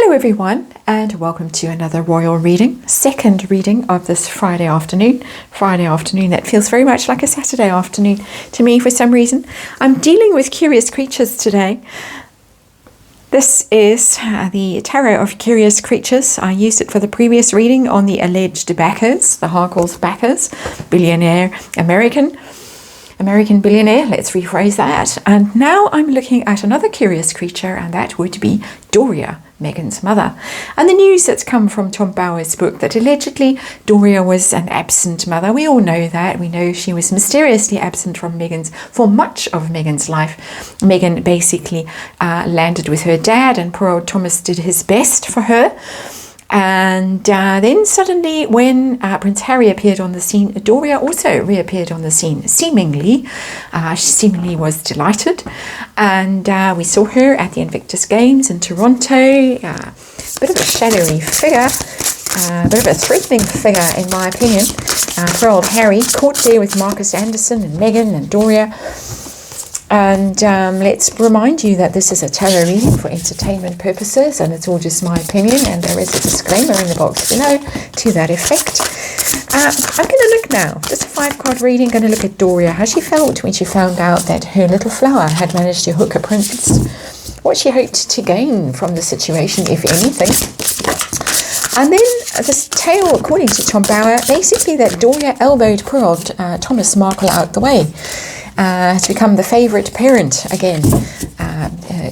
Hello everyone, and welcome to another royal reading, second reading of this Friday afternoon that feels very much like a Saturday afternoon to me for some reason. I'm dealing with Curious Creatures today. This is the Tarot of Curious Creatures. I used it for the previous reading on the alleged backers, the Harkle's backers, billionaire American billionaire, let's rephrase that. And now I'm looking at another curious creature, and that would be Doria, Meghan's mother. And the news that's come from Tom Bower's book that allegedly Doria was an absent mother. We all know that. We know she was mysteriously absent from for much of Meghan's life. Meghan basically landed with her dad, and poor old Thomas did his best for her. And then suddenly when Prince Harry appeared on the scene, Doria also reappeared on the scene, seemingly. She seemingly was delighted. And we saw her at the Invictus Games in Toronto. A bit of a shadowy figure, a bit of a threatening figure in my opinion. For old Harry, caught there with Marcus Anderson and Meghan and Doria. And let's remind you that this is a tarot reading for entertainment purposes, and it's all just my opinion, and there is a disclaimer in the box below to that effect. I'm going to look now, just a 5-card reading, going to look at Doria, how she felt when she found out that her little flower had managed to hook a prince, what she hoped to gain from the situation, if anything. And then this tale, according to Tom Bower, basically that Doria elbowed poor old Thomas Markle out the way. To become the favourite parent again,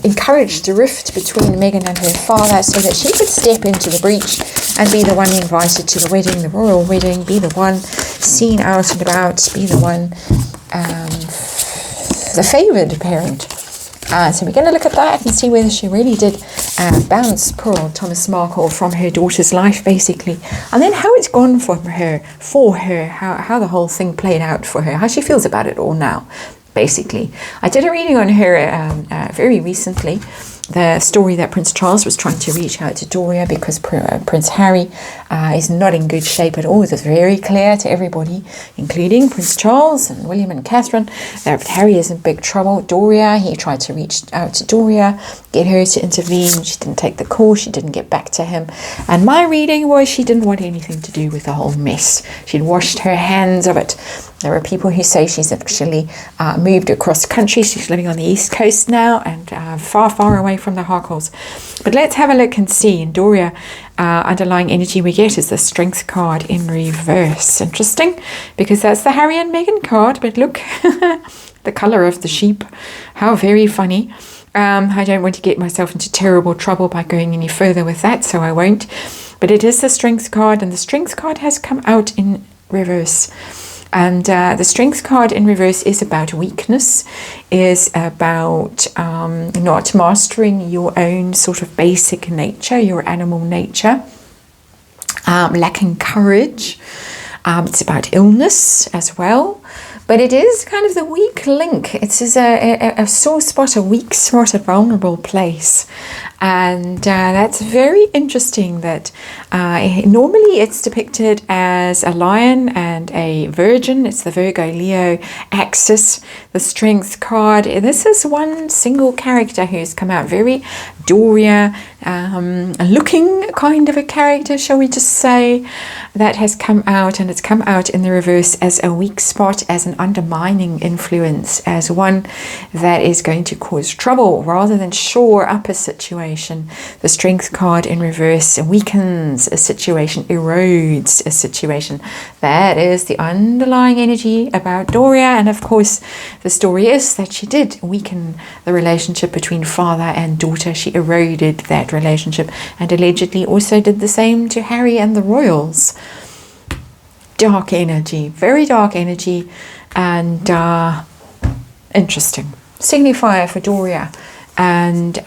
encouraged the rift between Meghan and her father so that she could step into the breach and be the one invited to the wedding, the royal wedding, be the one seen out and about, be the one, the favoured parent. So we're going to look at that and see whether she really did bounce poor old Thomas Markle from her daughter's life, basically. And then how it's gone for her, how the whole thing played out for her, how she feels about it all now, basically. I did a reading on her very recently. The story that Prince Charles was trying to reach out to Doria because Prince Harry is not in good shape at all. It was very clear to everybody, including Prince Charles and William and Catherine, that Harry is in big trouble. Doria, he tried to reach out to Doria, get her to intervene. She didn't take the call. She didn't get back to him. And my reading was she didn't want anything to do with the whole mess. She'd washed her hands of it. There are people who say she's actually moved across country. She's living on the East Coast now and far, far away from the Harkles. But let's have a look and see. In Doria, underlying energy we get is the Strength card in reverse. Interesting, because that's the Harry and Meghan card. But look, the colour of the sheep. How very funny. I don't want to get myself into terrible trouble by going any further with that, so I won't. But it is the Strength card, and the Strength card has come out in reverse. And the Strength card in reverse is about weakness, is about not mastering your own sort of basic nature, your animal nature, lacking courage. It's about illness as well. But it is kind of the weak link. It's a sore spot, a weak spot, a vulnerable place. And that's very interesting that normally it's depicted as a lion and a virgin. It's the Virgo-Leo axis, the Strength card. This is one single character who's come out very Doria looking kind of a character, shall we just say, that has come out, and it's come out in the reverse as a weak spot, as an undermining influence, as one that is going to cause trouble rather than shore up a situation. The Strength card in reverse weakens a situation, erodes a situation. That is the underlying energy about Doria, and of course the story is that she did weaken the relationship between father and daughter. She eroded that relationship and allegedly also did the same to Harry and the royals. Dark energy, very dark energy, and interesting. Signifier for Doria. And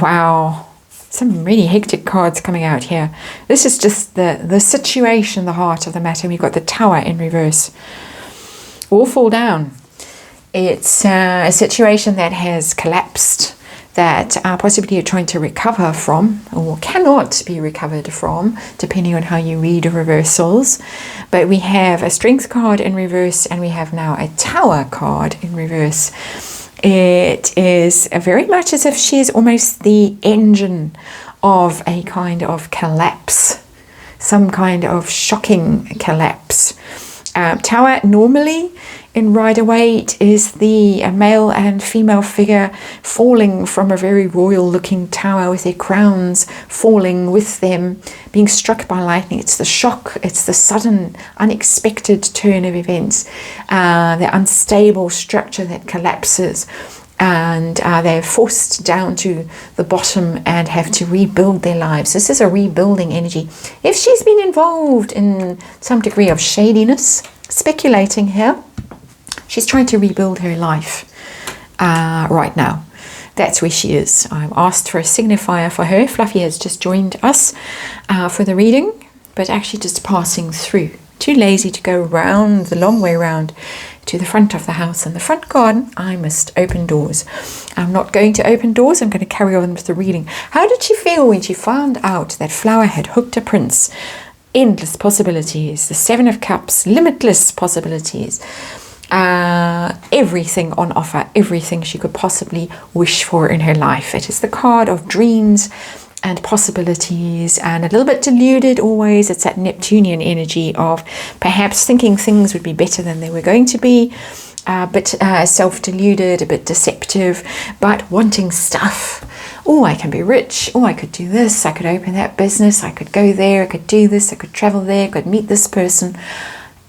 wow, some really hectic cards coming out here. This is just the situation, the heart of the matter. We've got the Tower in reverse. All fall down. It's a situation that has collapsed, that possibly you're trying to recover from, or cannot be recovered from, depending on how you read reversals. But we have a Strength card in reverse, and we have now a Tower card in reverse. It is very much as if she is almost the engine of a kind of collapse, some kind of shocking collapse. Tower normally in Rider-Waite is the male and female figure falling from a very royal looking tower with their crowns falling with them, being struck by lightning. It's the shock, it's the sudden unexpected turn of events, the unstable structure that collapses, and they're forced down to the bottom and have to rebuild their lives. This is a rebuilding energy. If she's been involved in some degree of shadiness, speculating here, she's trying to rebuild her life right now. That's where she is. I've asked for a signifier for her. Fluffy has just joined us for the reading, but actually just passing through. Too lazy to go round the long way round to the front of the house and the front garden. I must open doors. I'm not going to open doors. I'm going to carry on with the reading. How did she feel when she found out that Flower had hooked a prince? Endless possibilities. The Seven of Cups. Limitless possibilities. Everything on offer. Everything she could possibly wish for in her life. It is the card of dreams and possibilities, and a little bit deluded always. It's that Neptunian energy of perhaps thinking things would be better than they were going to be, a bit self-deluded, a bit deceptive, but wanting stuff. Oh, I can be rich. Oh, I could do this. I could open that business. I could go there. I could do this. I could travel there. I could meet this person.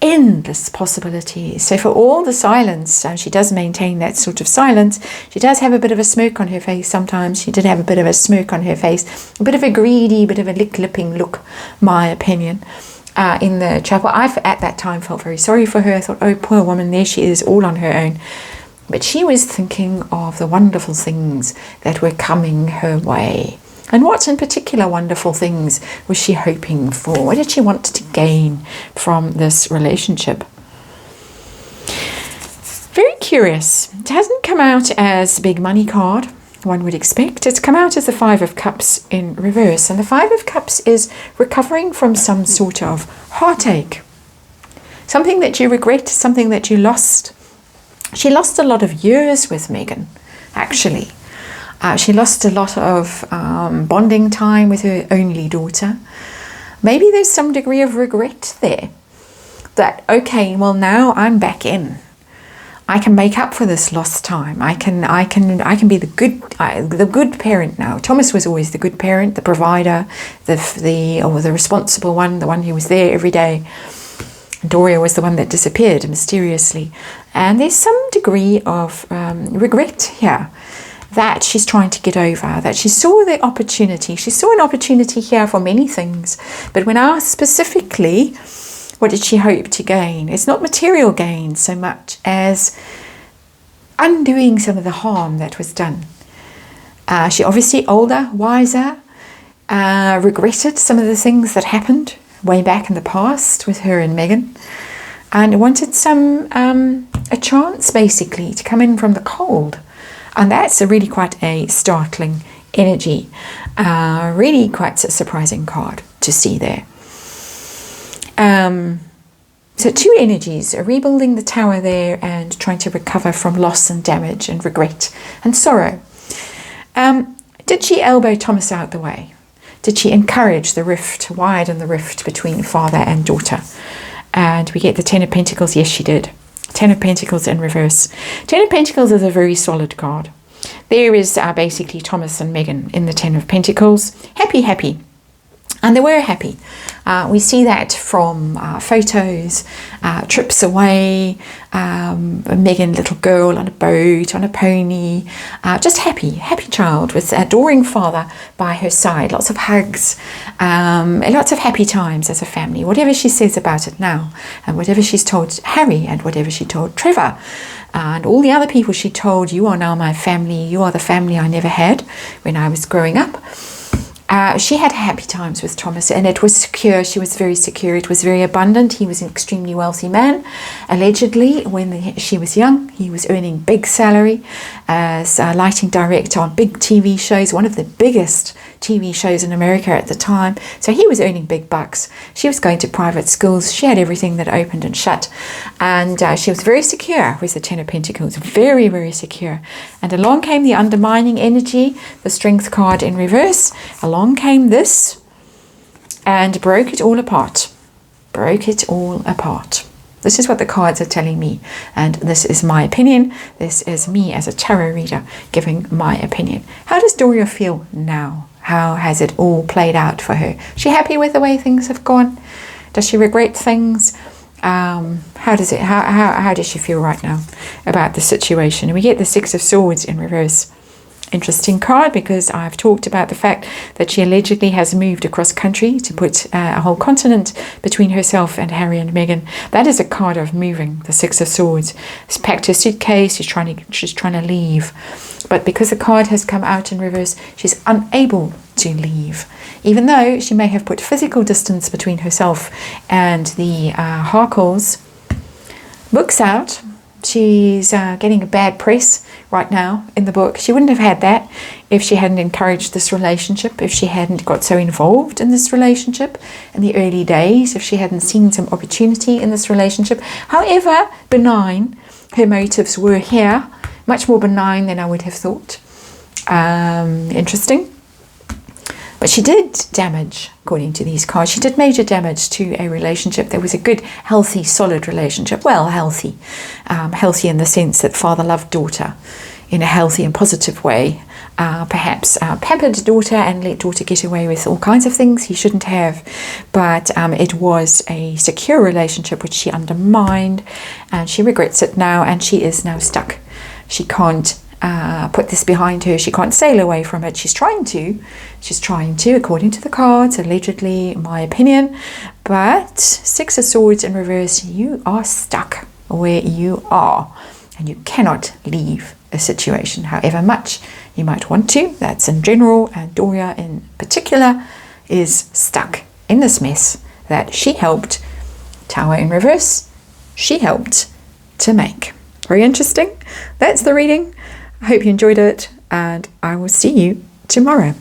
Endless possibilities. So for all the silence, she does maintain that sort of silence. She does have a bit of a smirk on her face sometimes. She did have a bit of a smirk on her face, a bit of a greedy, bit of a lipping look, my opinion, in the chapel. I at that time felt very sorry for her. I thought, oh, poor woman, there she is all on her own. But she was thinking of the wonderful things that were coming her way. And what in particular wonderful things was she hoping for? What did she want to gain from this relationship? Very curious. It hasn't come out as a big money card, one would expect. It's come out as the Five of Cups in reverse. And the Five of Cups is recovering from some sort of heartache. Something that you regret, something that you lost. She lost a lot of years with Meghan, actually. She lost a lot of bonding time with her only daughter. Maybe there's some degree of regret there. That, okay, well now I'm back in. I can make up for this lost time. I can be the good parent now. Thomas was always the good parent, the provider, the responsible one, the one who was there every day. Doria was the one that disappeared mysteriously. And there's some degree of regret here that she's trying to get over, that she saw the opportunity. She saw an opportunity here for many things. But when asked specifically, what did she hope to gain? It's not material gain so much as undoing some of the harm that was done. She obviously older, wiser, regretted some of the things that happened way back in the past with her and Meghan, and wanted a chance basically to come in from the cold. And that's really quite a startling energy, really quite a surprising card to see there. So two energies, rebuilding the tower there and trying to recover from loss and damage and regret and sorrow. Did she elbow Thomas out the way? Did she encourage the rift, widen the rift between father and daughter? And we get the Ten of Pentacles. Yes, she did. Ten of Pentacles in reverse. Ten of Pentacles is a very solid card. There is basically Thomas and Meghan in the Ten of Pentacles. Happy, happy. And they were happy. We see that from photos, trips away, Meghan, little girl on a boat, on a pony, just happy child with an adoring father by her side, lots of hugs, lots of happy times as a family, whatever she says about it now, and whatever she's told Harry and whatever she told Trevor, and all the other people she told, you are now my family, you are the family I never had when I was growing up. She had happy times with Thomas, and it was secure. She was very secure. It was very abundant. He was an extremely wealthy man. Allegedly, when she was young, he was earning big salary as a lighting director on big TV shows, one of the biggest TV shows in America at the time. So he was earning big bucks. She was going to private schools. She had everything that opened and shut. And she was very secure with the Ten of Pentacles. Very, very secure. And along came the undermining energy, the Strength card in reverse. Along came this and broke it all apart. Broke it all apart. This is what the cards are telling me, and this is my opinion. This is me as a tarot reader giving my opinion. How does Doria feel now? How has it all played out for her? Is she happy with the way things have gone? Does she regret things? How does she feel right now about the situation? And we get the Six of Swords in reverse. Interesting card, because I've talked about the fact that she allegedly has moved across country to put a whole continent between herself and Harry and Meghan. That is a card of moving, the Six of Swords. She's packed her suitcase, she's trying to leave. But because the card has come out in reverse, she's unable to leave. Even though she may have put physical distance between herself and the Harkles. Books out. She's getting a bad press right now in the book. She wouldn't have had that if she hadn't encouraged this relationship, if she hadn't got so involved in this relationship in the early days, if she hadn't seen some opportunity in this relationship. However benign her motives were here, much more benign than I would have thought. Interesting. But she did damage, according to these cards. She did major damage to a relationship. There was a good, healthy, solid relationship. Well, healthy. Healthy in the sense that father loved daughter in a healthy and positive way. Perhaps pampered daughter and let daughter get away with all kinds of things he shouldn't have. But it was a secure relationship which she undermined. And she regrets it now, and she is now stuck. She can't put this behind her. She can't sail away from it. She's trying to, according to the cards, allegedly, my opinion. But Six of Swords in reverse, you are stuck where you are, and you cannot leave a situation, however much you might want to. That's in general, and Doria in particular is stuck in this mess that she helped, Tower in reverse, she helped to make. Very interesting. That's the reading. I hope you enjoyed it, and I will see you tomorrow.